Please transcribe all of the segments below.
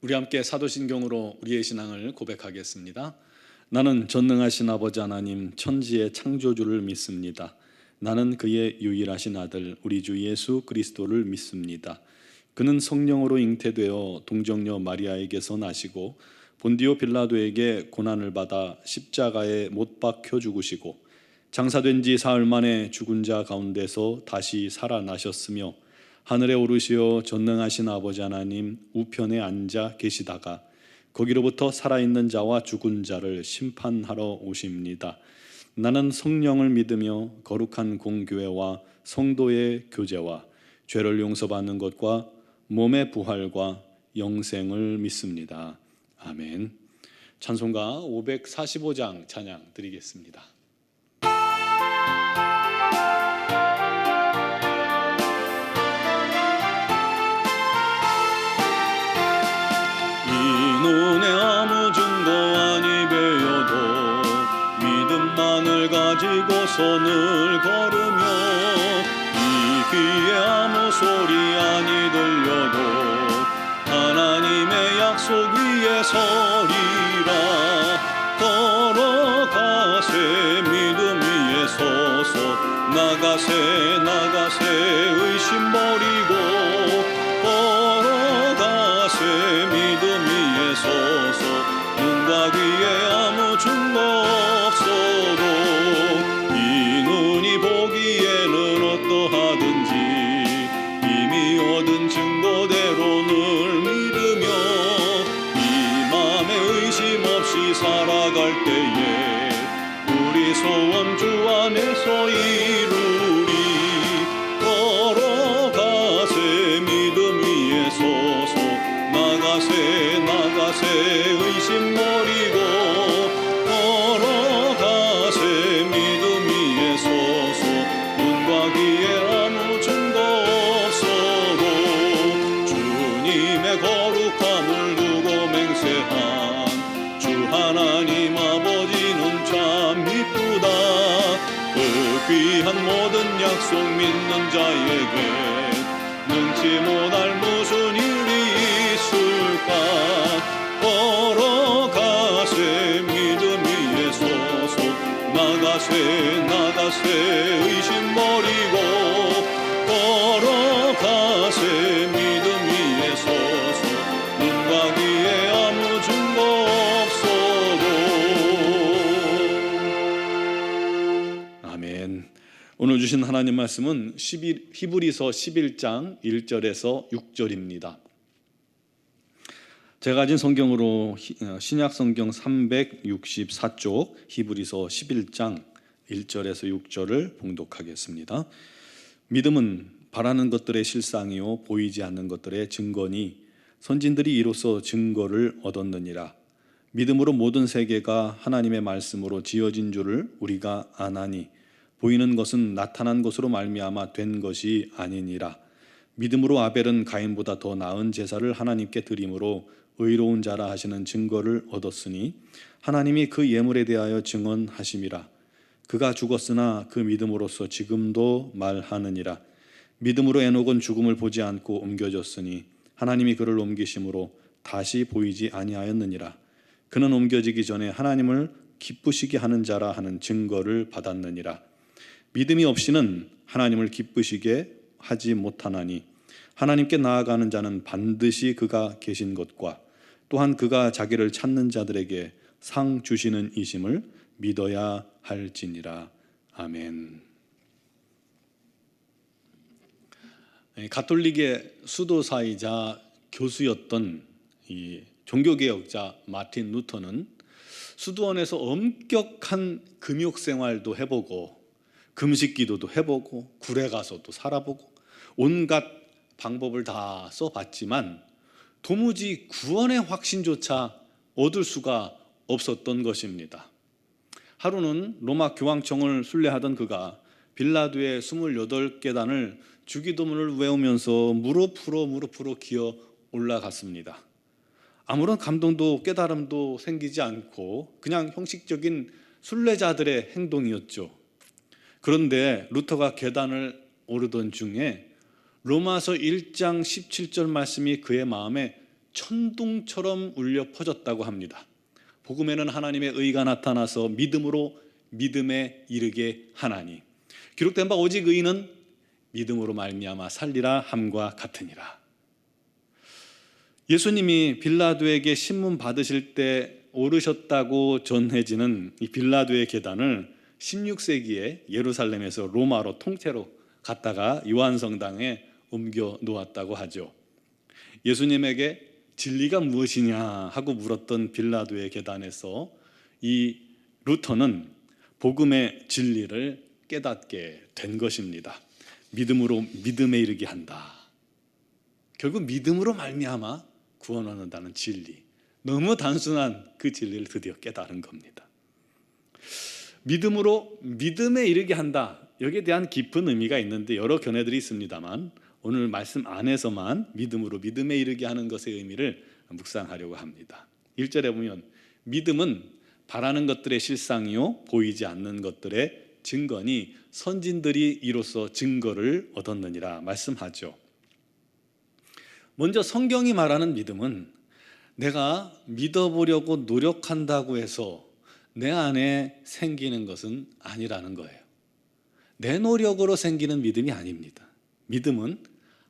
우리 함께 사도신경으로 우리의 신앙을 고백하겠습니다. 나는 전능하신 아버지 하나님 천지의 창조주를 믿습니다. 나는 그의 유일하신 아들 우리 주 예수 그리스도를 믿습니다. 그는 성령으로 잉태되어 동정녀 마리아에게서 나시고 본디오 빌라도에게 고난을 받아 십자가에 못 박혀 죽으시고 장사된 지 사흘 만에 죽은 자 가운데서 다시 살아나셨으며 하늘에 오르시어 전능하신 아버지 하나님 우편에 앉아 계시다가 거기로부터 살아있는 자와 죽은 자를 심판하러 오십니다. 나는 성령을 믿으며 거룩한 공교회와 성도의 교제와 죄를 용서받는 것과 몸의 부활과 영생을 믿습니다. 아멘. 찬송가 545장 찬양 드리겠습니다. 눈에 아무 증거 아니 배어도 믿음만을 가지고서 늘 걸으며 이 귀에 아무 소리 아니 들려도 하나님의 약속 위에 서리라. 걸어가세 믿음 위에 서서 나가세 의심 버리고 걸어가세 믿음 위에 서서 눈과 귀에 아무 증거 없어도 이 눈이 보기에는 어떠하든지 이미 얻은 증거대로 늘 믿으며 이 맘에 의심 없이 살아갈 때에 우리 소원 주 안에서 이루리. 걸어가세 믿음 위에 서서 나가세 의심 버리고 걸어가세 믿음 위에 서서 눈과 귀에 아무 증거 없어도 주님의 거룩함을 두고 맹세한 주 하나님 아버지는 참 이쁘다. 그 귀한 모든 약속 믿는 자에게 능치 못할 무슨 일이 있을까. 걸어가세 믿음 위에 서서 나가세 의심 버리고 걸어가세 믿음 위에 서서 눈과 귀에 아무 증거 없어도. 아멘. 오늘 주신 하나님 말씀은 히브리서 11장 1절에서 6절입니다. 제가 가진 성경으로 신약 성경 364쪽 히브리서 11장 1절에서 6절을 봉독하겠습니다. 믿음은 바라는 것들의 실상이요 보이지 않는 것들의 증거니 선진들이 이로써 증거를 얻었느니라. 믿음으로 모든 세계가 하나님의 말씀으로 지어진 줄을 우리가 아나니 보이는 것은 나타난 것으로 말미암아 된 것이 아니니라. 믿음으로 아벨은 가인보다 더 나은 제사를 하나님께 드림으로 의로운 자라 하시는 증거를 얻었으니 하나님이 그 예물에 대하여 증언하심이라. 그가 죽었으나 그 믿음으로써 지금도 말하느니라. 믿음으로 에녹은 죽음을 보지 않고 옮겨졌으니 하나님이 그를 옮기심으로 다시 보이지 아니하였느니라. 그는 옮겨지기 전에 하나님을 기쁘시게 하는 자라 하는 증거를 받았느니라. 믿음이 없이는 하나님을 기쁘시게 하지 못하나니 하나님께 나아가는 자는 반드시 그가 계신 것과 또한 그가 자기를 찾는 자들에게 상 주시는 이심을 믿어야 할지니라. 아멘. 가톨릭의 수도사이자 교수였던 이 종교개혁자 마틴 루터는 수도원에서 엄격한 금욕 생활도 해보고 금식기도도 해보고 굴에 가서도 살아보고 온갖 방법을 다 써봤지만 도무지 구원의 확신조차 얻을 수가 없었던 것입니다. 하루는 로마 교황청을 순례하던 그가 빌라도의 28계단을 주기도문을 외우면서 무릎으로 기어 올라갔습니다. 아무런 감동도 깨달음도 생기지 않고 그냥 형식적인 순례자들의 행동이었죠. 그런데 루터가 계단을 오르던 중에 로마서 1장 17절 말씀이 그의 마음에 천둥처럼 울려 퍼졌다고 합니다. 복음에는 하나님의 의가 나타나서 믿음으로 믿음에 이르게 하나니 기록된 바 오직 의인은 믿음으로 말미암아 살리라 함과 같으니라. 예수님이 빌라도에게 신문 받으실 때 오르셨다고 전해지는 이 빌라도의 계단을 16세기에 예루살렘에서 로마로 통째로 갔다가 요한성당에 옮겨 놓았다고 하죠. 예수님에게 진리가 무엇이냐 하고 물었던 빌라도의 계단에서 이 루터는 복음의 진리를 깨닫게 된 것입니다. 믿음으로 믿음에 이르게 한다. 결국 믿음으로 말미암아 구원 얻는다는 진리, 너무 단순한 그 진리를 드디어 깨달은 겁니다. 믿음으로 믿음에 이르게 한다. 여기에 대한 깊은 의미가 있는데 여러 견해들이 있습니다만 오늘 말씀 안에서만 믿음으로 믿음에 이르게 하는 것의 의미를 묵상하려고 합니다. 1절에 보면 믿음은 바라는 것들의 실상이요 보이지 않는 것들의 증거니 선진들이 이로써 증거를 얻었느니라 말씀하죠. 먼저 성경이 말하는 믿음은 내가 믿어보려고 노력한다고 해서 내 안에 생기는 것은 아니라는 거예요. 내 노력으로 생기는 믿음이 아닙니다. 믿음은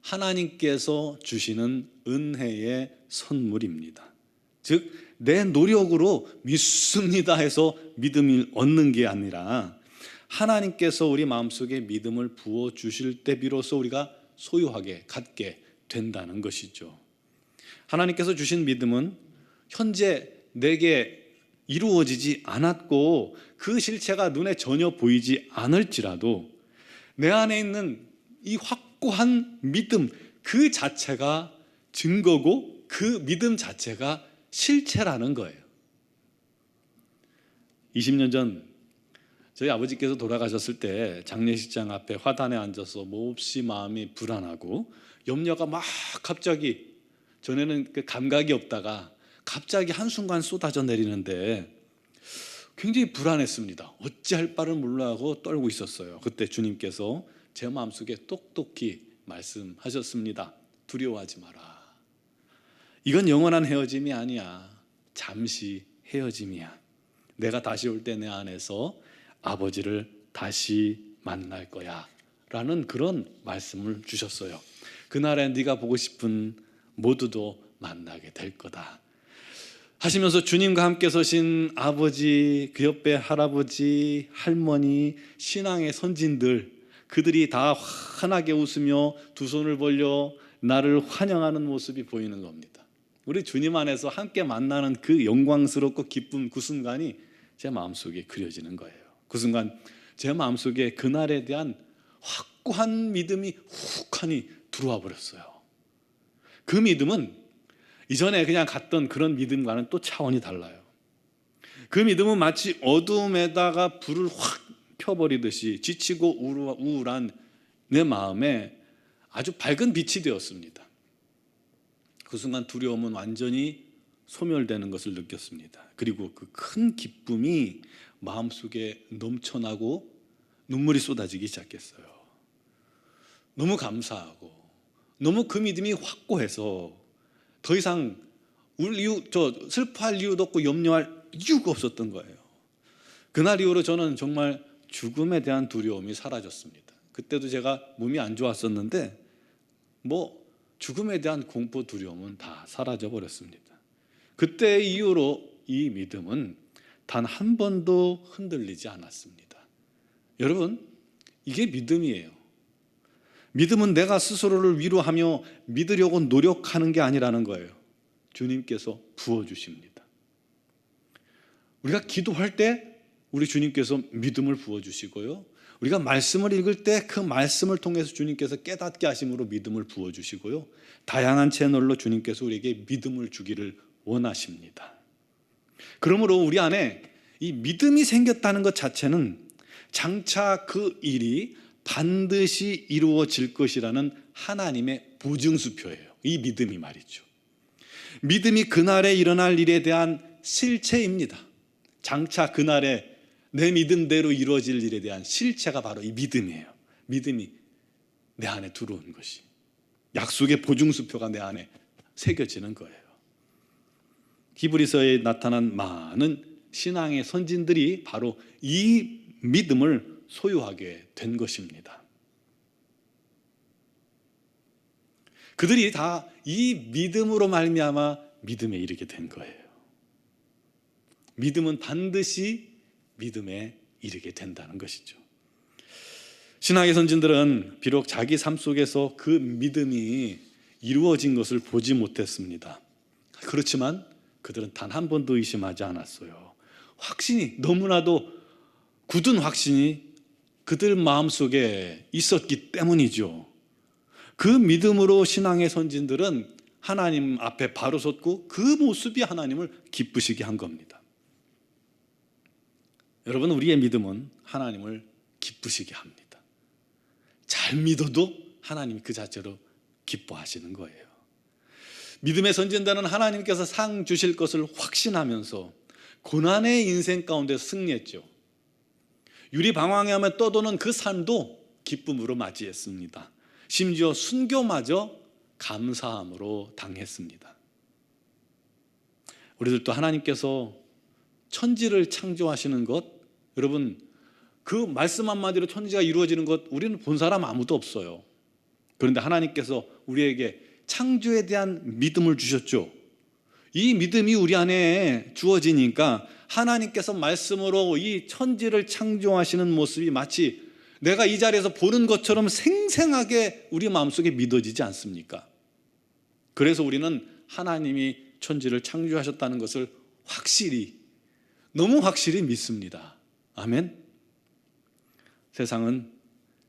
하나님께서 주시는 은혜의 선물입니다. 즉 내 노력으로 믿습니다 해서 믿음을 얻는 게 아니라 하나님께서 우리 마음속에 믿음을 부어주실 때 비로소 우리가 소유하게 갖게 된다는 것이죠. 하나님께서 주신 믿음은 현재 내게 이루어지지 않았고 그 실체가 눈에 전혀 보이지 않을지라도 내 안에 있는 이 확고한 믿음 그 자체가 증거고 그 믿음 자체가 실체라는 거예요. 20년 전 저희 아버지께서 돌아가셨을 때 장례식장 앞에 화단에 앉아서 몹시 마음이 불안하고 염려가 막 갑자기 전에는 그 감각이 없다가 갑자기 한순간 쏟아져 내리는데 굉장히 불안했습니다. 어찌할 바를 몰라하고 떨고 있었어요. 그때 주님께서 제 마음속에 똑똑히 말씀하셨습니다. 두려워하지 마라. 이건 영원한 헤어짐이 아니야. 잠시 헤어짐이야. 내가 다시 올 때 내 안에서 아버지를 다시 만날 거야 라는 그런 말씀을 주셨어요. 그날에 네가 보고 싶은 모두도 만나게 될 거다 하시면서 주님과 함께 서신 아버지, 그 옆에 할아버지, 할머니, 신앙의 선진들 그들이 다 환하게 웃으며 두 손을 벌려 나를 환영하는 모습이 보이는 겁니다. 우리 주님 안에서 함께 만나는 그 영광스럽고 기쁜 그 순간이 제 마음속에 그려지는 거예요. 그 순간 제 마음속에 그날에 대한 확고한 믿음이 훅하니 들어와 버렸어요. 그 믿음은 이전에 그냥 갔던 그런 믿음과는 또 차원이 달라요. 그 믿음은 마치 어둠에다가 불을 확 펴버리듯이 지치고 우울한 내 마음에 아주 밝은 빛이 되었습니다. 그 순간 두려움은 완전히 소멸되는 것을 느꼈습니다. 그리고 그 큰 기쁨이 마음속에 넘쳐나고 눈물이 쏟아지기 시작했어요. 너무 감사하고 너무 그 믿음이 확고해서 더 이상 슬퍼할 이유도 없고 염려할 이유가 없었던 거예요. 그날 이후로 저는 정말 죽음에 대한 두려움이 사라졌습니다. 그때도 제가 몸이 안 좋았었는데 죽음에 대한 공포 두려움은 다 사라져 버렸습니다. 그때 이후로 이 믿음은 단 한 번도 흔들리지 않았습니다. 여러분, 이게 믿음이에요. 믿음은 내가 스스로를 위로하며 믿으려고 노력하는 게 아니라는 거예요. 주님께서 부어주십니다. 우리가 기도할 때 우리 주님께서 믿음을 부어주시고요. 우리가 말씀을 읽을 때 그 말씀을 통해서 주님께서 깨닫게 하심으로 믿음을 부어주시고요. 다양한 채널로 주님께서 우리에게 믿음을 주기를 원하십니다. 그러므로 우리 안에 이 믿음이 생겼다는 것 자체는 장차 그 일이 반드시 이루어질 것이라는 하나님의 보증수표예요. 이 믿음이 말이죠. 믿음이 그날에 일어날 일에 대한 실체입니다. 장차 그날에 내 믿음대로 이루어질 일에 대한 실체가 바로 이 믿음이에요. 믿음이 내 안에 들어온 것이 약속의 보증수표가 내 안에 새겨지는 거예요. 히브리서에 나타난 많은 신앙의 선진들이 바로 이 믿음을 소유하게 된 것입니다. 그들이 다 이 믿음으로 말미암아 믿음에 이르게 된 거예요. 믿음은 반드시 믿음에 이르게 된다는 것이죠. 신앙의 선진들은 비록 자기 삶 속에서 그 믿음이 이루어진 것을 보지 못했습니다. 그렇지만 그들은 단 한 번도 의심하지 않았어요. 확신이, 너무나도 굳은 확신이 그들 마음속에 있었기 때문이죠. 그 믿음으로 신앙의 선진들은 하나님 앞에 바로 섰고 그 모습이 하나님을 기쁘시게 한 겁니다. 여러분, 우리의 믿음은 하나님을 기쁘시게 합니다. 잘 믿어도 하나님이 그 자체로 기뻐하시는 거예요. 믿음의 선진들은 하나님께서 상 주실 것을 확신하면서 고난의 인생 가운데 승리했죠. 유리방황하며 떠도는 그 삶도 기쁨으로 맞이했습니다. 심지어 순교마저 감사함으로 당했습니다. 우리들도 하나님께서 천지를 창조하시는 것, 여러분, 그 말씀 한마디로 천지가 이루어지는 것 우리는 본 사람 아무도 없어요. 그런데 하나님께서 우리에게 창조에 대한 믿음을 주셨죠. 이 믿음이 우리 안에 주어지니까 하나님께서 말씀으로 이 천지를 창조하시는 모습이 마치 내가 이 자리에서 보는 것처럼 생생하게 우리 마음속에 믿어지지 않습니까? 그래서 우리는 하나님이 천지를 창조하셨다는 것을 확실히, 너무 확실히 믿습니다. 아멘. 세상은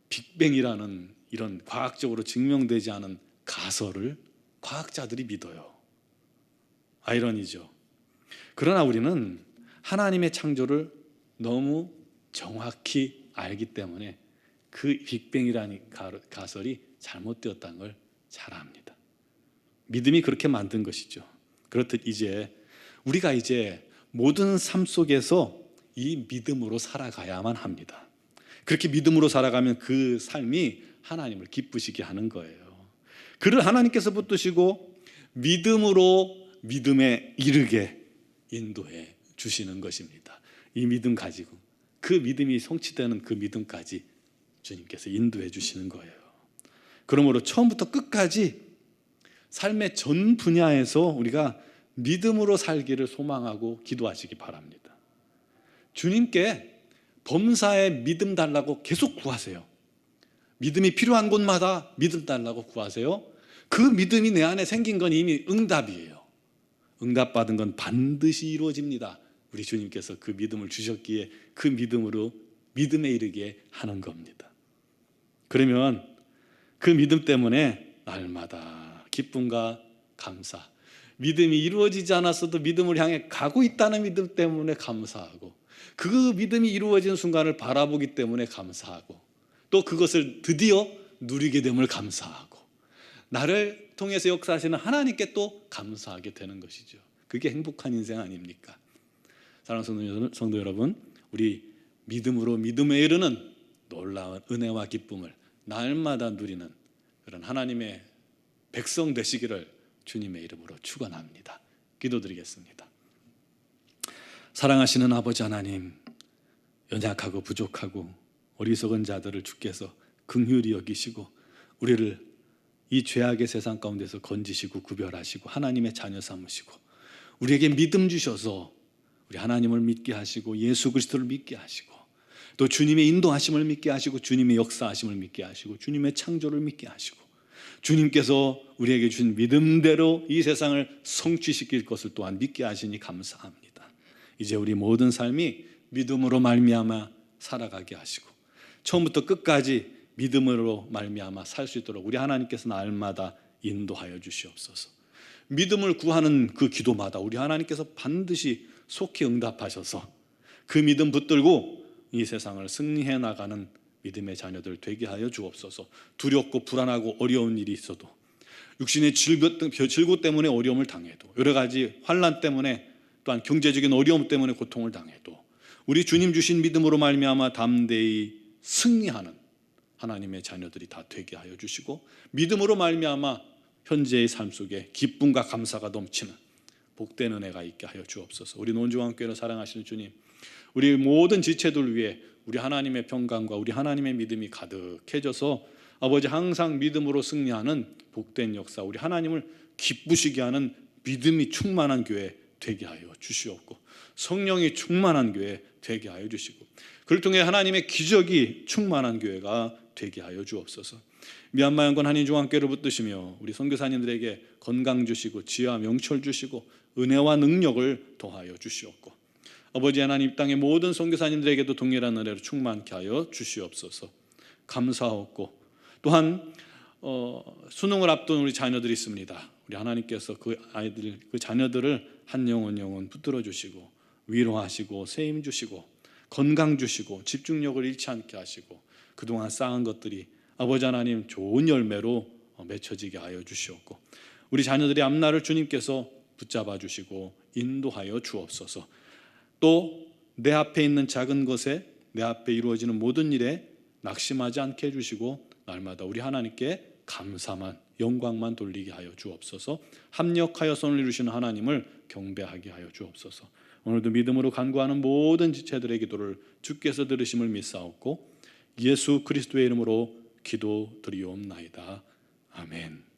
빅뱅이라는 이런 과학적으로 증명되지 않은 가설을 과학자들이 믿어요. 아이러니죠. 그러나 우리는 하나님의 창조를 너무 정확히 알기 때문에 그 빅뱅이라는 가설이 잘못되었다는 걸 잘 압니다. 믿음이 그렇게 만든 것이죠. 그렇듯 우리가 이제 모든 삶 속에서 이 믿음으로 살아가야만 합니다. 그렇게 믿음으로 살아가면 그 삶이 하나님을 기쁘시게 하는 거예요. 그를 하나님께서 붙드시고 믿음으로 믿음에 이르게 인도해 주시는 것입니다. 이 믿음 가지고 그 믿음이 성취되는 그 믿음까지 주님께서 인도해 주시는 거예요. 그러므로 처음부터 끝까지 삶의 전 분야에서 우리가 믿음으로 살기를 소망하고 기도하시기 바랍니다. 주님께 범사에 믿음 달라고 계속 구하세요. 믿음이 필요한 곳마다 믿음 달라고 구하세요. 그 믿음이 내 안에 생긴 건 이미 응답이에요. 응답받은 건 반드시 이루어집니다. 우리 주님께서 그 믿음을 주셨기에 그 믿음으로 믿음에 이르게 하는 겁니다. 그러면 그 믿음 때문에 날마다 기쁨과 감사, 믿음이 이루어지지 않았어도 믿음을 향해 가고 있다는 믿음 때문에 감사하고, 그 믿음이 이루어진 순간을 바라보기 때문에 감사하고, 또 그것을 드디어 누리게 됨을 감사하고, 나를 통해서 역사하시는 하나님께 또 감사하게 되는 것이죠. 그게 행복한 인생 아닙니까? 사랑하는 성도 여러분, 우리 믿음으로 믿음에 이르는 놀라운 은혜와 기쁨을 날마다 누리는 그런 하나님의 백성 되시기를 주님의 이름으로 축원합니다. 기도드리겠습니다. 사랑하시는 아버지 하나님, 연약하고 부족하고 어리석은 자들을 주께서 긍휼히 여기시고 우리를 이 죄악의 세상 가운데서 건지시고 구별하시고 하나님의 자녀 삼으시고 우리에게 믿음 주셔서 우리 하나님을 믿게 하시고 예수 그리스도를 믿게 하시고 또 주님의 인도하심을 믿게 하시고 주님의 역사하심을 믿게 하시고 주님의 창조를 믿게 하시고 주님께서 우리에게 준 믿음대로 이 세상을 성취시킬 것을 또한 믿게 하시니 감사합니다. 이제 우리 모든 삶이 믿음으로 말미암아 살아가게 하시고 처음부터 끝까지 믿음으로 말미암아 살 수 있도록 우리 하나님께서 날마다 인도하여 주시옵소서. 믿음을 구하는 그 기도마다 우리 하나님께서 반드시 속히 응답하셔서 그 믿음 붙들고 이 세상을 승리해 나가는 믿음의 자녀들 되게 하여 주옵소서. 두렵고 불안하고 어려운 일이 있어도, 육신의 질고 때문에 어려움을 당해도, 여러 가지 환난 때문에 또한 경제적인 어려움 때문에 고통을 당해도 우리 주님 주신 믿음으로 말미암아 담대히 승리하는 하나님의 자녀들이 다 되게 하여 주시고 믿음으로 말미암아 현재의 삶 속에 기쁨과 감사가 넘치는 복된 은혜가 있게 하여 주옵소서. 우리 논중앙교회를 사랑하시는 주님, 우리 모든 지체들 위해 우리 하나님의 평강과 우리 하나님의 믿음이 가득해져서 아버지 항상 믿음으로 승리하는 복된 역사, 우리 하나님을 기쁘시게 하는 믿음이 충만한 교회 되게 하여 주시옵고, 성령이 충만한 교회 되게 하여 주시고, 그를 통해 하나님의 기적이 충만한 교회가 되게 하여 주옵소서. 미얀마 영권 한인중앙교회를 붙드시며 우리 선교사님들에게 건강 주시고 지혜와 명철 주시고 은혜와 능력을 더하여 주시옵고, 아버지 하나님, 땅의 모든 선교사님들에게도 동일한 은혜로 충만케 하여 주시옵소서. 감사하옵고, 또한 수능을 앞둔 우리 자녀들이 있습니다. 우리 하나님께서 그 아이들, 그 자녀들을 한 영혼 붙들어 주시고 위로하시고 세임 주시고 건강 주시고 집중력을 잃지 않게 하시고 그동안 쌓은 것들이 아버지 하나님 좋은 열매로 맺혀지게 하여 주시옵고, 우리 자녀들의 앞날을 주님께서 붙잡아 주시고 인도하여 주옵소서. 또 내 앞에 있는 작은 것에, 내 앞에 이루어지는 모든 일에 낙심하지 않게 해주시고 날마다 우리 하나님께 감사만, 영광만 돌리게 하여 주옵소서. 합력하여 손을 이루시는 하나님을 경배하게 하여 주옵소서. 오늘도 믿음으로 간구하는 모든 지체들의 기도를 주께서 들으심을 믿사옵고 예수 그리스도의 이름으로 기도드리옵나이다. 아멘.